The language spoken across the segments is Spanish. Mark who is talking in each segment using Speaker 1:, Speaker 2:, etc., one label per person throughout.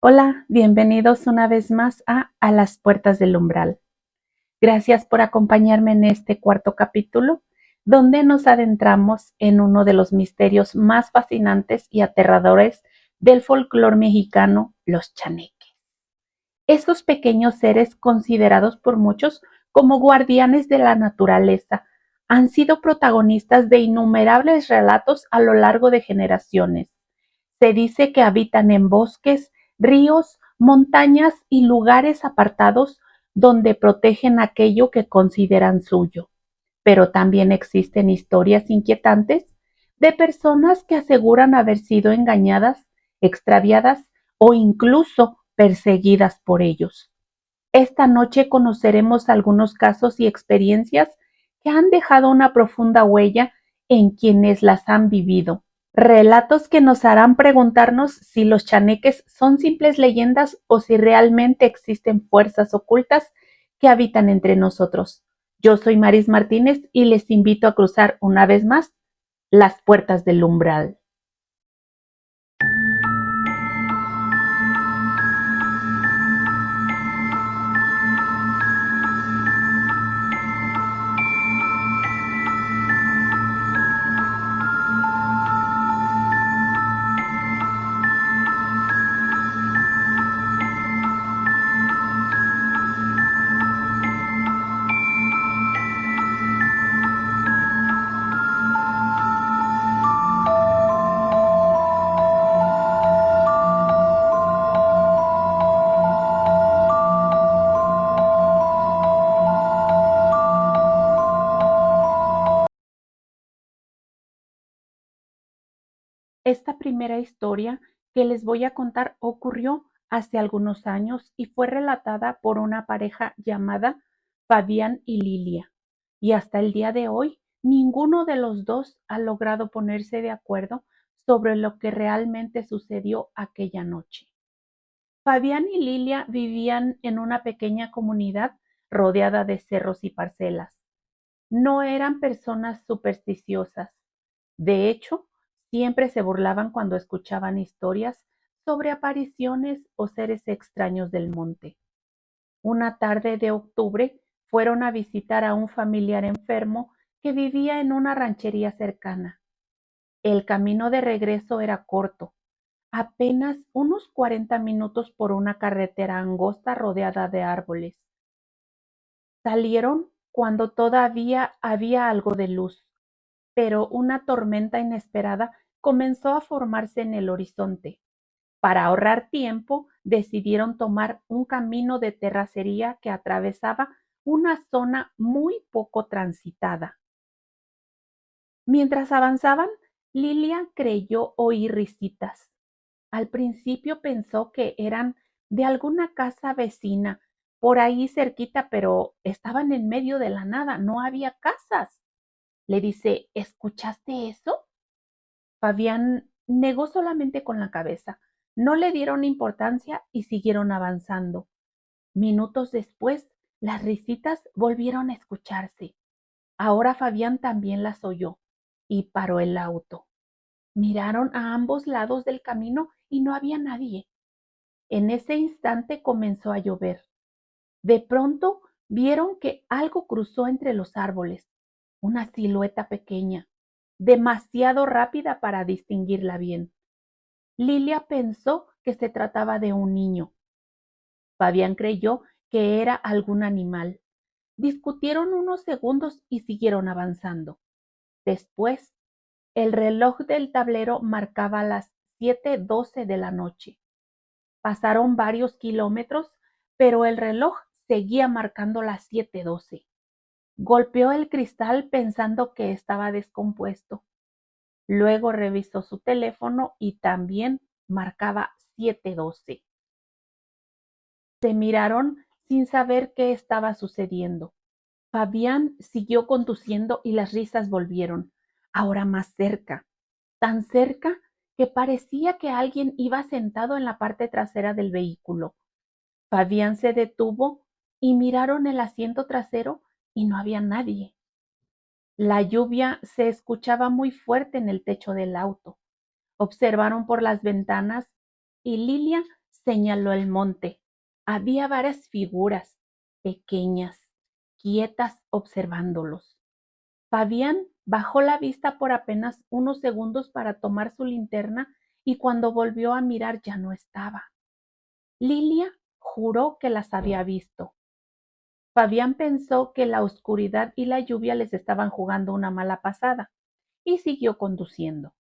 Speaker 1: Hola, bienvenidos una vez más a las puertas del umbral. Gracias por acompañarme en este cuarto capítulo, donde nos adentramos en uno de los misterios más fascinantes y aterradores del folclore mexicano, los chaneques. Estos pequeños seres considerados por muchos como guardianes de la naturaleza han sido protagonistas de innumerables relatos a lo largo de generaciones. Se dice que habitan en bosques, ríos, montañas y lugares apartados donde protegen aquello que consideran suyo. Pero también existen historias inquietantes de personas que aseguran haber sido engañadas, extraviadas o incluso perseguidas por ellos. Esta noche conoceremos algunos casos y experiencias que han dejado una profunda huella en quienes las han vivido. Relatos que nos harán preguntarnos si los chaneques son simples leyendas o si realmente existen fuerzas ocultas que habitan entre nosotros. Yo soy Maris Martínez y les invito a cruzar una vez más las puertas del umbral. Esta primera historia que les voy a contar ocurrió hace algunos años y fue relatada por una pareja llamada Fabián y Lilia. Y hasta el día de hoy, ninguno de los dos ha logrado ponerse de acuerdo sobre lo que realmente sucedió aquella noche. Fabián y Lilia vivían en una pequeña comunidad rodeada de cerros y parcelas. No eran personas supersticiosas. De hecho, siempre se burlaban cuando escuchaban historias sobre apariciones o seres extraños del monte. Una tarde de octubre fueron a visitar a un familiar enfermo que vivía en una ranchería cercana. El camino de regreso era corto, apenas unos 40 minutos por una carretera angosta rodeada de árboles. Salieron cuando todavía había algo de luz, pero una tormenta inesperada comenzó a formarse en el horizonte. Para ahorrar tiempo, decidieron tomar un camino de terracería que atravesaba una zona muy poco transitada. Mientras avanzaban, Lilia creyó oír risitas. Al principio pensó que eran de alguna casa vecina, por ahí cerquita, pero estaban en medio de la nada, no había casas. Le dice, ¿escuchaste eso? Fabián negó solamente con la cabeza. No le dieron importancia y siguieron avanzando. Minutos después, las risitas volvieron a escucharse. Ahora Fabián también las oyó y paró el auto. Miraron a ambos lados del camino y no había nadie. En ese instante comenzó a llover. De pronto vieron que algo cruzó entre los árboles, una silueta pequeña, demasiado rápida para distinguirla bien. Lilia pensó que se trataba de un niño. Fabián creyó que era algún animal. Discutieron unos segundos y siguieron avanzando. Después, el reloj del tablero marcaba las 7:12 de la noche. Pasaron varios kilómetros, pero el reloj seguía marcando las 7:12. Golpeó el cristal pensando que estaba descompuesto. Luego revisó su teléfono y también marcaba 7:12. Se miraron sin saber qué estaba sucediendo. Fabián siguió conduciendo y las risas volvieron, ahora más cerca, tan cerca que parecía que alguien iba sentado en la parte trasera del vehículo. Fabián se detuvo y miraron el asiento trasero y no había nadie. La lluvia se escuchaba muy fuerte en el techo del auto. Observaron por las ventanas y Lilia señaló el monte. Había varias figuras pequeñas, quietas, observándolos. Fabián bajó la vista por apenas unos segundos para tomar su linterna y cuando volvió a mirar ya no estaba. Lilia juró que las había visto. Fabián pensó que la oscuridad y la lluvia les estaban jugando una mala pasada y siguió conduciendo.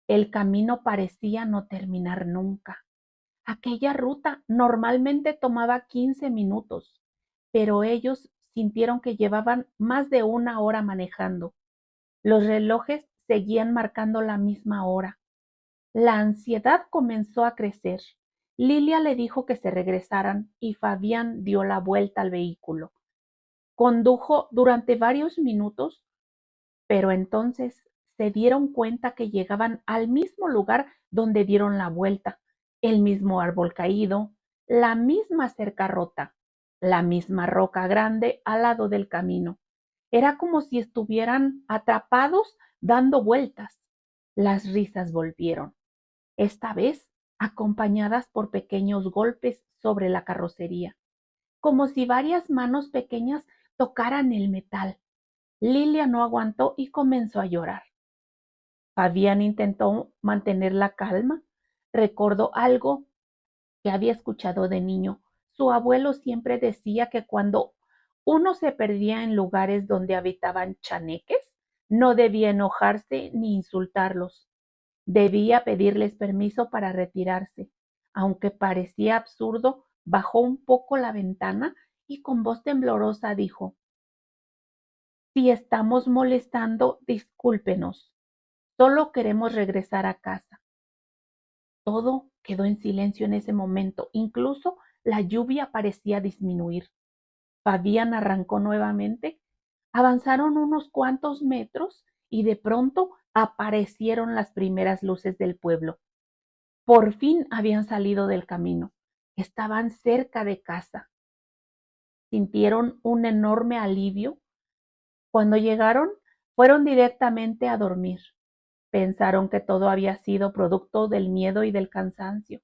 Speaker 1: El camino parecía no terminar nunca. Aquella ruta normalmente tomaba 15 minutos, pero ellos sintieron que llevaban más de una hora manejando. Los relojes seguían marcando la misma hora. La ansiedad comenzó a crecer. Lilia le dijo que se regresaran y Fabián dio la vuelta al vehículo. Condujo durante varios minutos, pero entonces se dieron cuenta que llegaban al mismo lugar donde dieron la vuelta, el mismo árbol caído, la misma cerca rota, la misma roca grande al lado del camino. Era como si estuvieran atrapados dando vueltas. Las risas volvieron, esta vez acompañadas por pequeños golpes sobre la carrocería, como si varias manos pequeñas tocaran el metal. Lilia no aguantó y comenzó a llorar. Fabián intentó mantener la calma. Recordó algo que había escuchado de niño. Su abuelo siempre decía que cuando uno se perdía en lugares donde habitaban chaneques, no debía enojarse ni insultarlos. Debía pedirles permiso para retirarse. Aunque parecía absurdo, bajó un poco la ventana y con voz temblorosa dijo: si estamos molestando, discúlpenos. Solo queremos regresar a casa. Todo quedó en silencio en ese momento. Incluso la lluvia parecía disminuir. Fabián arrancó nuevamente. Avanzaron unos cuantos metros y de pronto aparecieron las primeras luces del pueblo. Por fin habían salido del camino. Estaban cerca de casa. Sintieron un enorme alivio. Cuando llegaron, fueron directamente a dormir. Pensaron que todo había sido producto del miedo y del cansancio,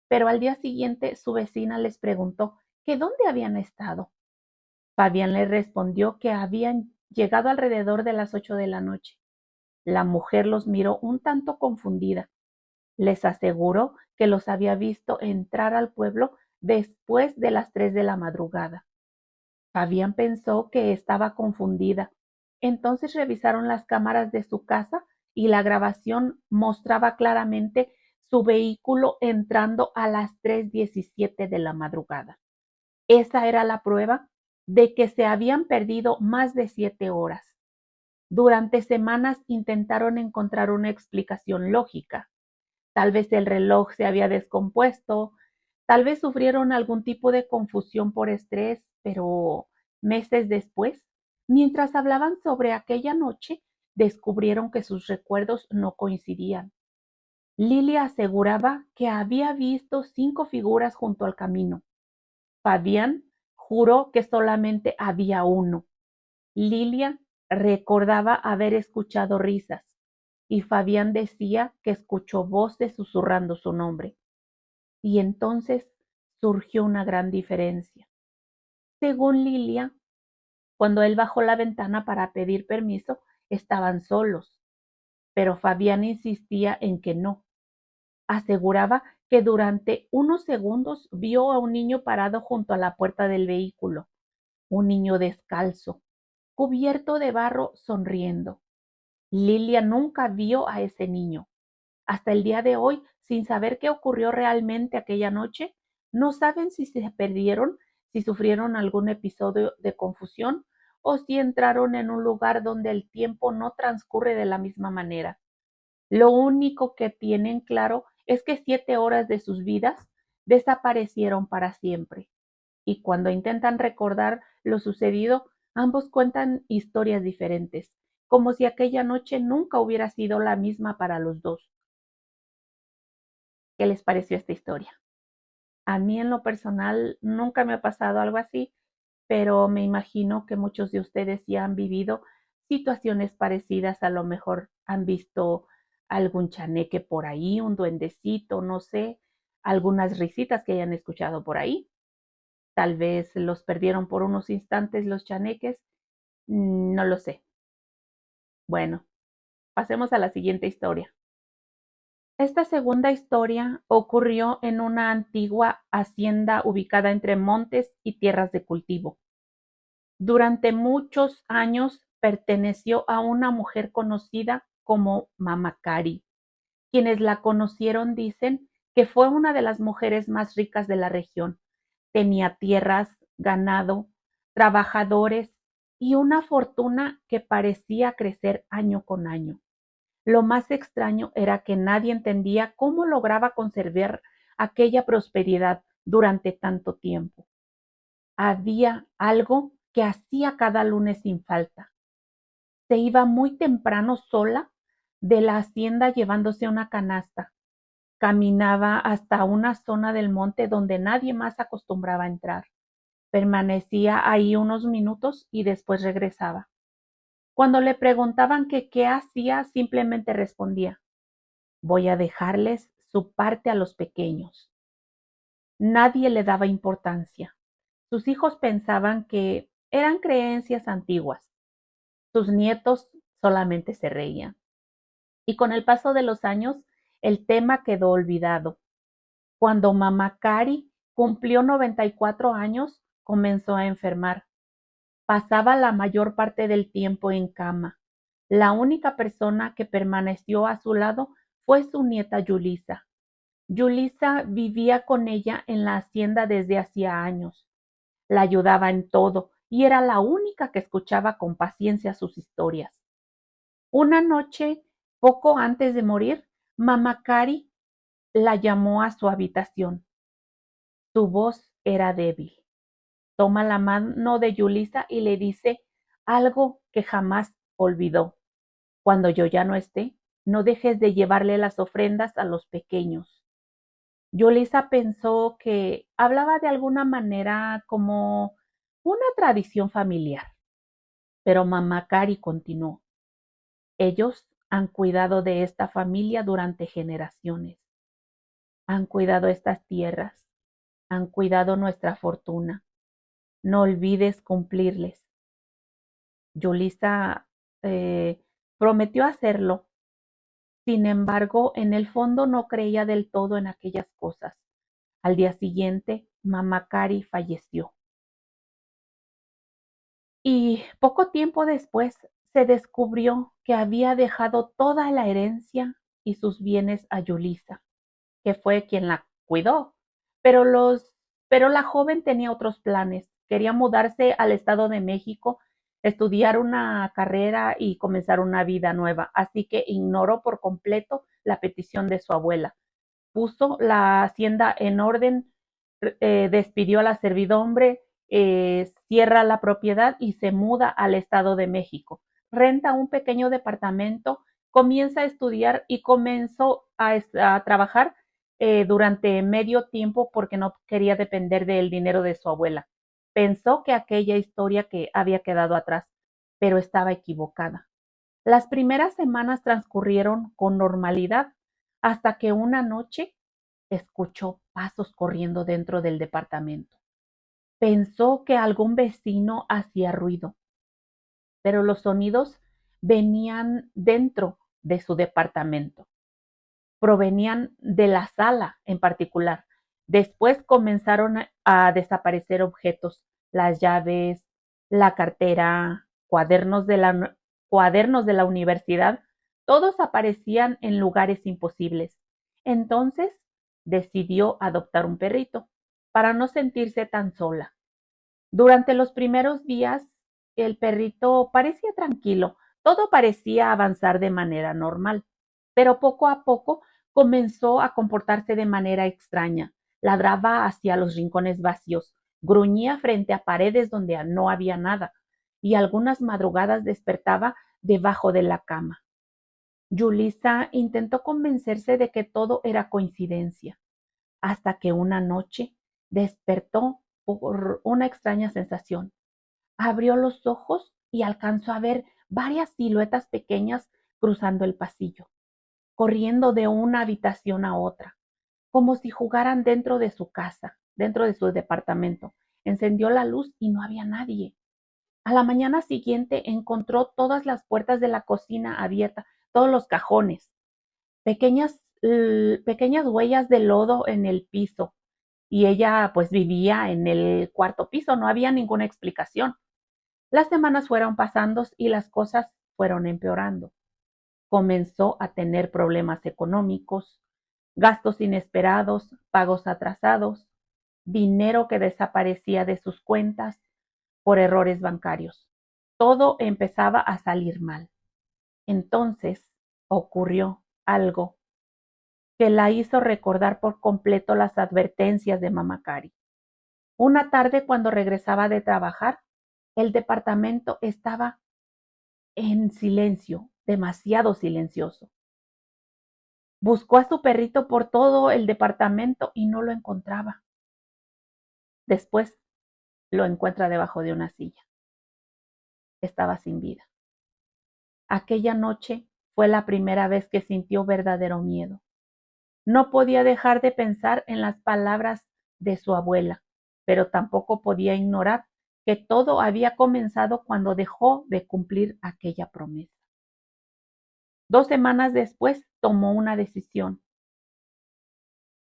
Speaker 1: pero al día siguiente su vecina les preguntó que dónde habían estado. Fabián le respondió que habían llegado alrededor de las 8 de la noche. La mujer los miró un tanto confundida. Les aseguró que los había visto entrar al pueblo después de las 3 de la madrugada. Fabián pensó que estaba confundida. Entonces revisaron las cámaras de su casa y la grabación mostraba claramente su vehículo entrando a las 3:17 de la madrugada. Esa era la prueba de que se habían perdido más de 7 horas. Durante semanas intentaron encontrar una explicación lógica. Tal vez el reloj se había descompuesto, tal vez sufrieron algún tipo de confusión por estrés, pero meses después, mientras hablaban sobre aquella noche, descubrieron que sus recuerdos no coincidían. Lilia aseguraba que había visto 5 figuras junto al camino. Fabián juró que solamente había uno. Lilia recordaba haber escuchado risas y Fabián decía que escuchó voces susurrando su nombre. Y entonces surgió una gran diferencia. Según Lilia, cuando él bajó la ventana para pedir permiso, estaban solos, pero Fabián insistía en que no. Aseguraba que durante unos segundos vio a un niño parado junto a la puerta del vehículo, un niño descalzo, cubierto de barro, sonriendo. Lilia nunca vio a ese niño. Hasta el día de hoy, sin saber qué ocurrió realmente aquella noche, no saben si se perdieron, si sufrieron algún episodio de confusión o si entraron en un lugar donde el tiempo no transcurre de la misma manera. Lo único que tienen claro es que 7 horas de sus vidas desaparecieron para siempre. Y cuando intentan recordar lo sucedido, ambos cuentan historias diferentes, como si aquella noche nunca hubiera sido la misma para los dos. ¿Qué les pareció esta historia? A mí en lo personal nunca me ha pasado algo así, pero me imagino que muchos de ustedes ya han vivido situaciones parecidas, a lo mejor han visto algún chaneque por ahí, un duendecito, no sé, algunas risitas que hayan escuchado por ahí. Tal vez los perdieron por unos instantes los chaneques, no lo sé. Bueno, pasemos a la siguiente historia. Esta segunda historia ocurrió en una antigua hacienda ubicada entre montes y tierras de cultivo. Durante muchos años perteneció a una mujer conocida como Mama Cari. Quienes la conocieron dicen que fue una de las mujeres más ricas de la región. Tenía tierras, ganado, trabajadores y una fortuna que parecía crecer año con año. Lo más extraño era que nadie entendía cómo lograba conservar aquella prosperidad durante tanto tiempo. Había algo que hacía cada lunes sin falta. Se iba muy temprano sola de la hacienda llevándose una canasta. Caminaba hasta una zona del monte donde nadie más acostumbraba a entrar. Permanecía ahí unos minutos y después regresaba. Cuando le preguntaban que qué hacía, simplemente respondía: voy a dejarles su parte a los pequeños. Nadie le daba importancia. Sus hijos pensaban que eran creencias antiguas. Sus nietos solamente se reían. Y con el paso de los años, el tema quedó olvidado. Cuando Mamá Cari cumplió 94 años, comenzó a enfermar. Pasaba la mayor parte del tiempo en cama. La única persona que permaneció a su lado fue su nieta Yulisa. Yulisa vivía con ella en la hacienda desde hacía años. La ayudaba en todo y era la única que escuchaba con paciencia sus historias. Una noche, poco antes de morir, Mamá Cari la llamó a su habitación. Su voz era débil. Toma la mano de Yulisa y le dice algo que jamás olvidó. Cuando yo ya no esté, no dejes de llevarle las ofrendas a los pequeños. Yulisa pensó que hablaba de alguna manera como una tradición familiar, pero Mamá Cari continuó. Ellos han cuidado de esta familia durante generaciones. Han cuidado estas tierras, han cuidado nuestra fortuna. No olvides cumplirles. Yulisa prometió hacerlo. Sin embargo, en el fondo no creía del todo en aquellas cosas. Al día siguiente, Mamá Cari falleció. Y poco tiempo después se descubrió que había dejado toda la herencia y sus bienes a Yulisa, que fue quien la cuidó. Pero, pero la joven tenía otros planes. Quería mudarse al Estado de México, estudiar una carrera y comenzar una vida nueva. Así que ignoró por completo la petición de su abuela. Puso la hacienda en orden, despidió a la servidumbre, cierra la propiedad y se muda al Estado de México. Renta un pequeño departamento, comienza a estudiar y comenzó a trabajar durante medio tiempo porque no quería depender del dinero de su abuela. Pensó que aquella historia que había quedado atrás, pero estaba equivocada. Las primeras semanas transcurrieron con normalidad hasta que una noche escuchó pasos corriendo dentro del departamento. Pensó que algún vecino hacía ruido, pero los sonidos venían dentro de su departamento, provenían de la sala en particular. Después comenzaron a desaparecer objetos, las llaves, la cartera, cuadernos de la universidad, todos aparecían en lugares imposibles. Entonces decidió adoptar un perrito para no sentirse tan sola. Durante los primeros días, el perrito parecía tranquilo, todo parecía avanzar de manera normal, pero poco a poco comenzó a comportarse de manera extraña. Ladraba hacia los rincones vacíos, gruñía frente a paredes donde no había nada, y algunas madrugadas despertaba debajo de la cama. Yulisa intentó convencerse de que todo era coincidencia, hasta que una noche despertó por una extraña sensación. Abrió los ojos y alcanzó a ver varias siluetas pequeñas cruzando el pasillo, corriendo de una habitación a otra. como si jugaran dentro de su casa, dentro de su departamento. Encendió la luz y no había nadie. A la mañana siguiente encontró todas las puertas de la cocina abiertas, todos los cajones, pequeñas huellas de lodo en el piso. Y ella pues vivía en el cuarto piso, no había ninguna explicación. Las semanas fueron pasando y las cosas fueron empeorando. Comenzó a tener problemas económicos, gastos inesperados, pagos atrasados, dinero que desaparecía de sus cuentas por errores bancarios. Todo empezaba a salir mal. Entonces ocurrió algo que la hizo recordar por completo las advertencias de Mamá Cari. Una tarde cuando regresaba de trabajar, el departamento estaba en silencio, demasiado silencioso. Buscó a su perrito por todo el departamento y no lo encontraba. Después lo encuentra debajo de una silla. Estaba sin vida. Aquella noche fue la primera vez que sintió verdadero miedo. No podía dejar de pensar en las palabras de su abuela, pero tampoco podía ignorar que todo había comenzado cuando dejó de cumplir aquella promesa. 2 semanas después tomó una decisión.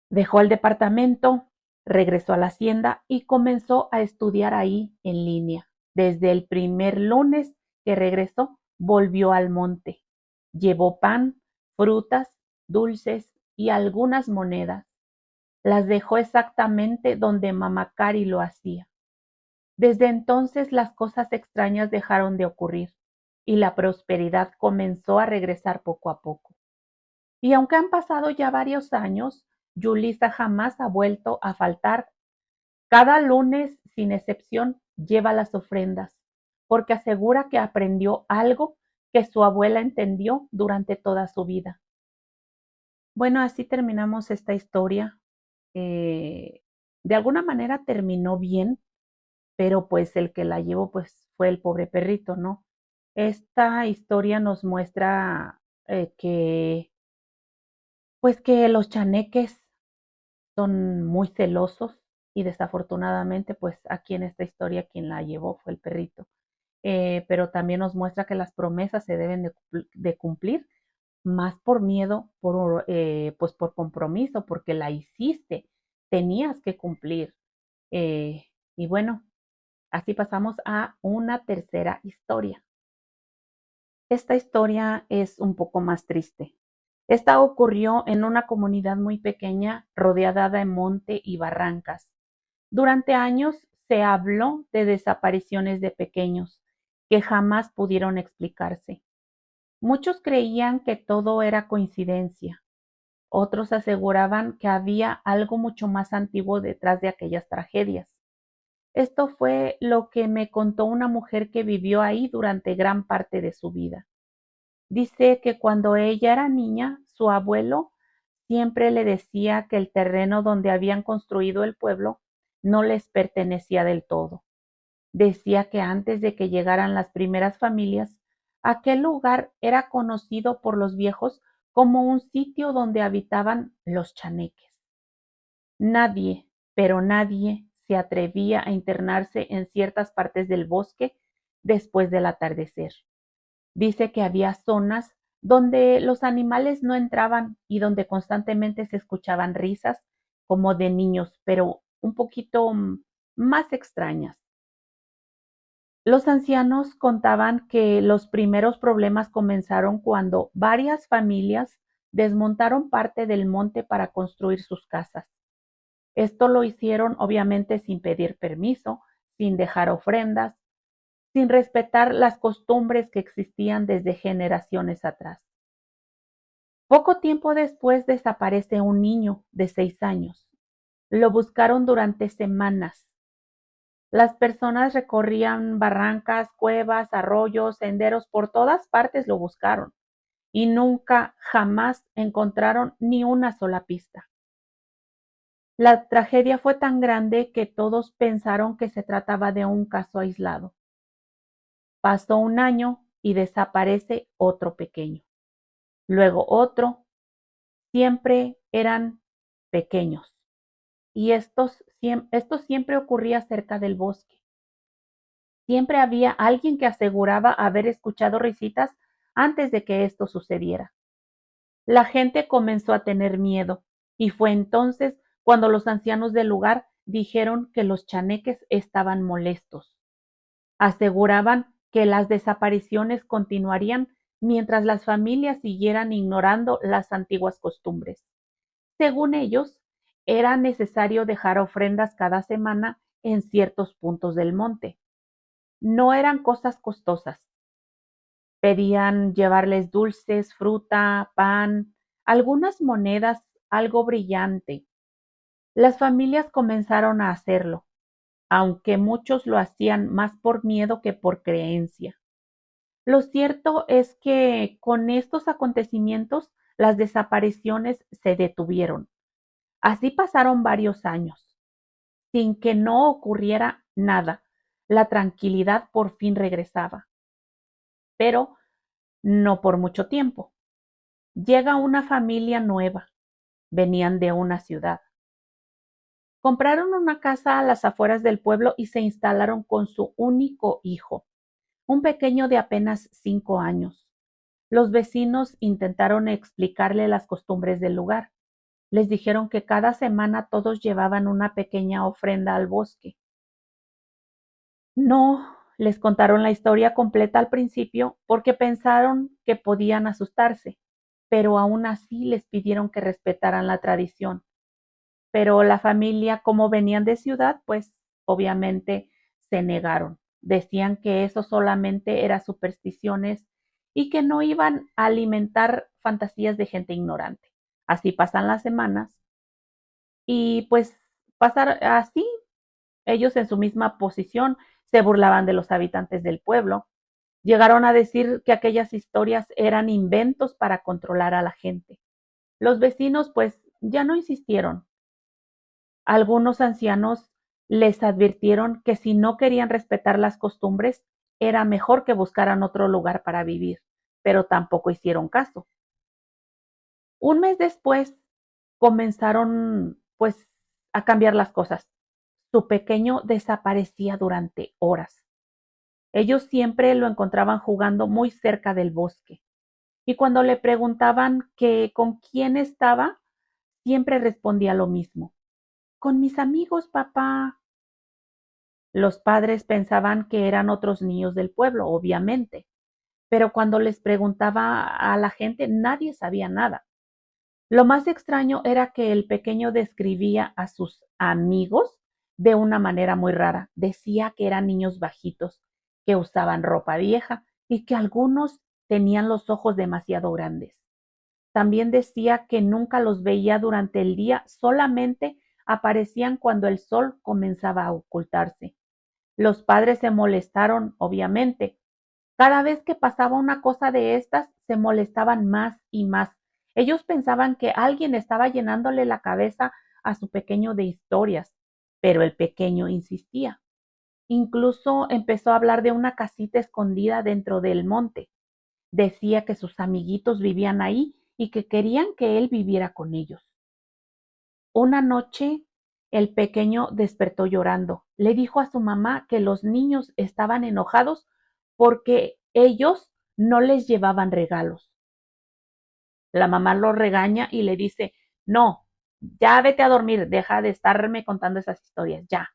Speaker 1: Dejó el departamento, regresó a la hacienda y comenzó a estudiar ahí en línea. Desde el primer lunes que regresó, volvió al monte. Llevó pan, frutas, dulces y algunas monedas. Las dejó exactamente donde Mamá Cari lo hacía. Desde entonces las cosas extrañas dejaron de ocurrir y la prosperidad comenzó a regresar poco a poco. Y aunque han pasado ya varios años, Yulisa jamás ha vuelto a faltar. Cada lunes, sin excepción, lleva las ofrendas, porque asegura que aprendió algo que su abuela entendió durante toda su vida. Bueno, así terminamos esta historia. Eh, de alguna manera terminó bien, pero pues el que la llevó pues fue el pobre perrito, ¿no? Esta historia nos muestra que pues que los chaneques son muy celosos y desafortunadamente pues aquí en esta historia quien la llevó fue el perrito. Pero también nos muestra que las promesas se deben de cumplir más por miedo, pues por compromiso, porque la hiciste, tenías que cumplir. Eh, y bueno, así pasamos a una tercera historia. Esta historia es un poco más triste. Esta ocurrió en una comunidad muy pequeña rodeada de monte y barrancas. Durante años se habló de desapariciones de pequeños que jamás pudieron explicarse. Muchos creían que todo era coincidencia. Otros aseguraban que había algo mucho más antiguo detrás de aquellas tragedias. Esto fue lo que me contó una mujer que vivió ahí durante gran parte de su vida. Dice que cuando ella era niña, su abuelo siempre le decía que el terreno donde habían construido el pueblo no les pertenecía del todo. Decía que antes de que llegaran las primeras familias, aquel lugar era conocido por los viejos como un sitio donde habitaban los chaneques. Nadie, pero nadie, se atrevía a internarse en ciertas partes del bosque después del atardecer. Dice que había zonas donde los animales no entraban y donde constantemente se escuchaban risas como de niños, pero un poquito más extrañas. Los ancianos contaban que los primeros problemas comenzaron cuando varias familias desmontaron parte del monte para construir sus casas. Esto lo hicieron obviamente sin pedir permiso, sin dejar ofrendas, sin respetar las costumbres que existían desde generaciones atrás. Poco tiempo después desaparece un niño de 6 años. Lo buscaron durante semanas. Las personas recorrían barrancas, cuevas, arroyos, senderos, por todas partes lo buscaron y nunca, jamás encontraron ni una sola pista. La tragedia fue tan grande que todos pensaron que se trataba de un caso aislado. Pasó un año y desaparece otro pequeño. Luego otro. Siempre eran pequeños, y esto siempre ocurría cerca del bosque. Siempre había alguien que aseguraba haber escuchado risitas antes de que esto sucediera. La gente comenzó a tener miedo, y fue entonces cuando los ancianos del lugar dijeron que los chaneques estaban molestos. Aseguraban que las desapariciones continuarían mientras las familias siguieran ignorando las antiguas costumbres. Según ellos, era necesario dejar ofrendas cada semana en ciertos puntos del monte. No eran cosas costosas. Pedían llevarles dulces, fruta, pan, algunas monedas, algo brillante. Las familias comenzaron a hacerlo, aunque muchos lo hacían más por miedo que por creencia. Lo cierto es que con estos acontecimientos las desapariciones se detuvieron. Así pasaron varios años, sin que no ocurriera nada. La tranquilidad por fin regresaba, pero no por mucho tiempo. Llega una familia nueva, venían de una ciudad. Compraron una casa a las afueras del pueblo y se instalaron con su único hijo, un pequeño de apenas 5 años. Los vecinos intentaron explicarle las costumbres del lugar. Les dijeron que cada semana todos llevaban una pequeña ofrenda al bosque. No les contaron la historia completa al principio porque pensaron que podían asustarse, pero aún así les pidieron que respetaran la tradición. Pero la familia, como venían de ciudad, pues obviamente se negaron. Decían que eso solamente era supersticiones y que no iban a alimentar fantasías de gente ignorante. Así pasan las semanas y pues pasar así, ellos en su misma posición se burlaban de los habitantes del pueblo. Llegaron a decir que aquellas historias eran inventos para controlar a la gente. Los vecinos pues ya no insistieron. Algunos ancianos les advirtieron que si no querían respetar las costumbres, era mejor que buscaran otro lugar para vivir, pero tampoco hicieron caso. Un mes después comenzaron pues a cambiar las cosas. Su pequeño desaparecía durante horas. Ellos siempre lo encontraban jugando muy cerca del bosque. Y cuando le preguntaban que con quién estaba, siempre respondía lo mismo. Con mis amigos, papá. Los padres pensaban que eran otros niños del pueblo, obviamente, pero cuando les preguntaba a la gente, nadie sabía nada. Lo más extraño era que el pequeño describía a sus amigos de una manera muy rara. Decía que eran niños bajitos, que usaban ropa vieja y que algunos tenían los ojos demasiado grandes. También decía que nunca los veía durante el día, solamente aparecían cuando el sol comenzaba a ocultarse. Los padres se molestaron, obviamente. Cada vez que pasaba una cosa de estas, se molestaban más y más. Ellos pensaban que alguien estaba llenándole la cabeza a su pequeño de historias, pero el pequeño insistía. Incluso empezó a hablar de una casita escondida dentro del monte. Decía que sus amiguitos vivían ahí y que querían que él viviera con ellos. Una noche el pequeño despertó llorando. Le dijo a su mamá que los niños estaban enojados porque ellos no les llevaban regalos. La mamá lo regaña y le dice, no, ya vete a dormir, deja de estarme contando esas historias, ya.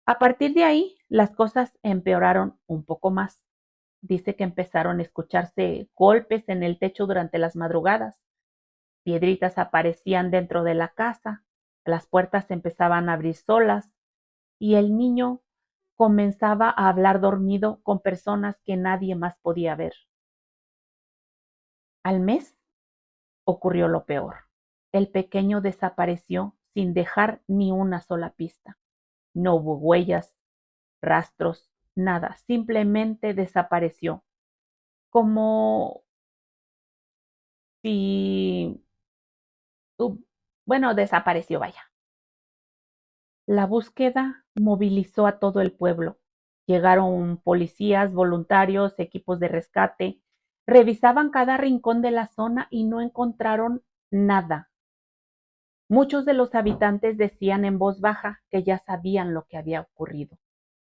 Speaker 1: A partir de ahí, las cosas empeoraron un poco más. Dice que empezaron a escucharse golpes en el techo durante las madrugadas. Piedritas aparecían dentro de la casa, las puertas se empezaban a abrir solas y el niño comenzaba a hablar dormido con personas que nadie más podía ver. Al mes ocurrió lo peor. El pequeño desapareció sin dejar ni una sola pista. No hubo huellas, rastros, nada. Simplemente desapareció. Como si, bueno, desapareció, vaya. La búsqueda movilizó a todo el pueblo. Llegaron policías, voluntarios, equipos de rescate, revisaban cada rincón de la zona y no encontraron nada. Muchos de los habitantes decían en voz baja que ya sabían lo que había ocurrido,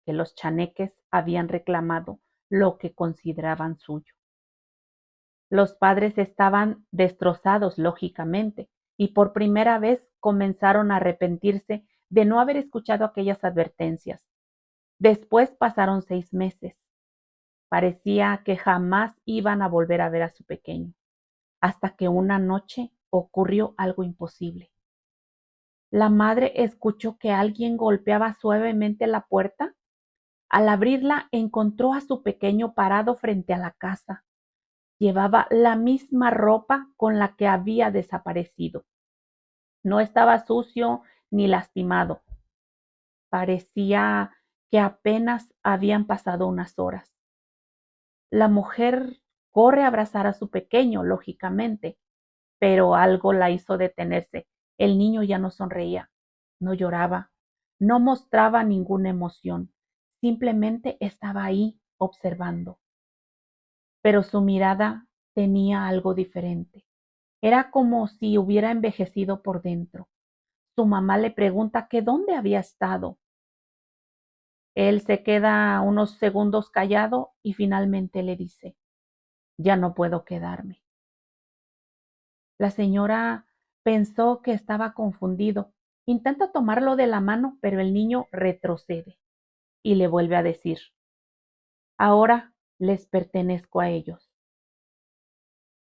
Speaker 1: que los chaneques habían reclamado lo que consideraban suyo. Los padres estaban destrozados, lógicamente, y por primera vez comenzaron a arrepentirse de no haber escuchado aquellas advertencias. Después pasaron 6 meses. Parecía que jamás iban a volver a ver a su pequeño, hasta que una noche ocurrió algo imposible. La madre escuchó que alguien golpeaba suavemente la puerta. Al abrirla, encontró a su pequeño parado frente a la casa. Llevaba la misma ropa con la que había desaparecido. No estaba sucio ni lastimado. Parecía que apenas habían pasado unas horas. La mujer corre a abrazar a su pequeño, lógicamente, pero algo la hizo detenerse. El niño ya no sonreía, no lloraba, no mostraba ninguna emoción, simplemente estaba ahí observando. Pero su mirada tenía algo diferente. Era como si hubiera envejecido por dentro. Su mamá le pregunta que dónde había estado. Él se queda unos segundos callado y finalmente le dice, ya no puedo quedarme. La señora pensó que estaba confundido. Intenta tomarlo de la mano, pero el niño retrocede y le vuelve a decir, ahora les pertenezco a ellos.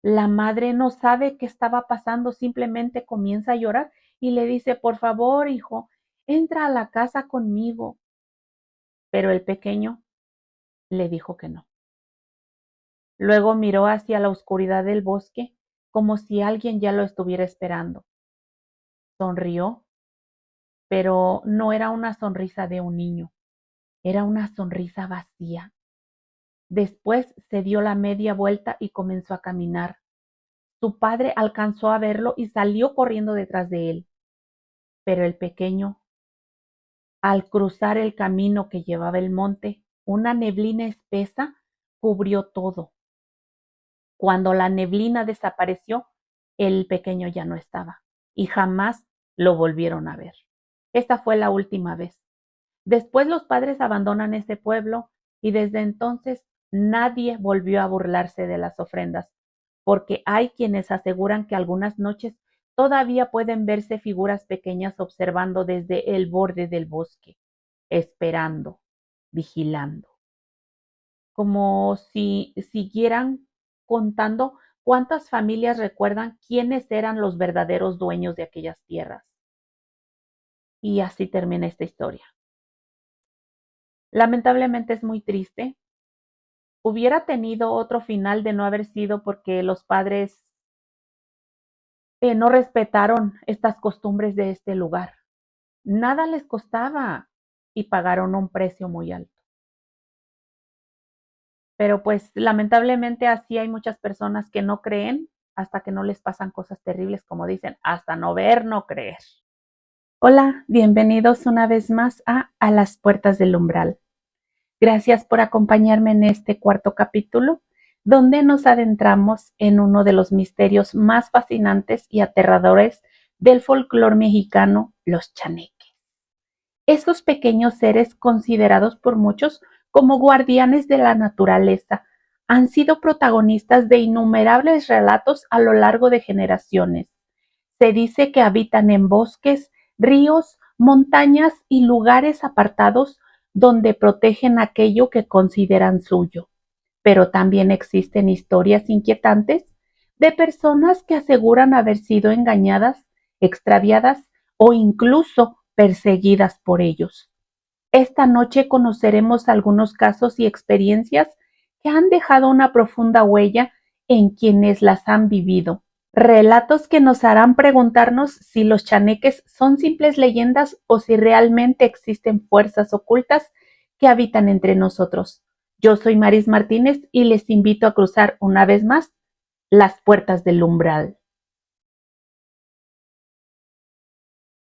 Speaker 1: La madre no sabe qué estaba pasando, simplemente comienza a llorar y le dice, por favor, hijo, entra a la casa conmigo. Pero el pequeño le dijo que no. Luego miró hacia la oscuridad del bosque como si alguien ya lo estuviera esperando. Sonrió, pero no era una sonrisa de un niño, era una sonrisa vacía. Después se dio la media vuelta y comenzó a caminar. Su padre alcanzó a verlo y salió corriendo detrás de él. Pero el pequeño, al cruzar el camino que llevaba el monte, una neblina espesa cubrió todo. Cuando la neblina desapareció, el pequeño ya no estaba y jamás lo volvieron a ver. Esta fue la última vez. Después los padres abandonan ese pueblo y desde entonces nadie volvió a burlarse de las ofrendas, porque hay quienes aseguran que algunas noches todavía pueden verse figuras pequeñas observando desde el borde del bosque, esperando, vigilando, como si siguieran contando cuántas familias recuerdan quiénes eran los verdaderos dueños de aquellas tierras. Y así termina esta historia. Lamentablemente es muy triste. Hubiera tenido otro final de no haber sido porque los padres no respetaron estas costumbres de este lugar. Nada les costaba y pagaron un precio muy alto. Pero pues lamentablemente así hay muchas personas que no creen hasta que no les pasan cosas terribles, como dicen, hasta no ver, no creer. Hola, bienvenidos una vez más a las puertas del umbral. Gracias por acompañarme en este cuarto capítulo, donde nos adentramos en uno de los misterios más fascinantes y aterradores del folclore mexicano, los chaneques. Esos pequeños seres considerados por muchos como guardianes de la naturaleza han sido protagonistas de innumerables relatos a lo largo de generaciones. Se dice que habitan en bosques, ríos, montañas y lugares apartados donde protegen aquello que consideran suyo. Pero también existen historias inquietantes de personas que aseguran haber sido engañadas, extraviadas o incluso perseguidas por ellos. Esta noche conoceremos algunos casos y experiencias que han dejado una profunda huella en quienes las han vivido. Relatos que nos harán preguntarnos si los chaneques son simples leyendas o si realmente existen fuerzas ocultas que habitan entre nosotros. Yo soy Maris Martínez y les invito a cruzar una vez más las puertas del umbral.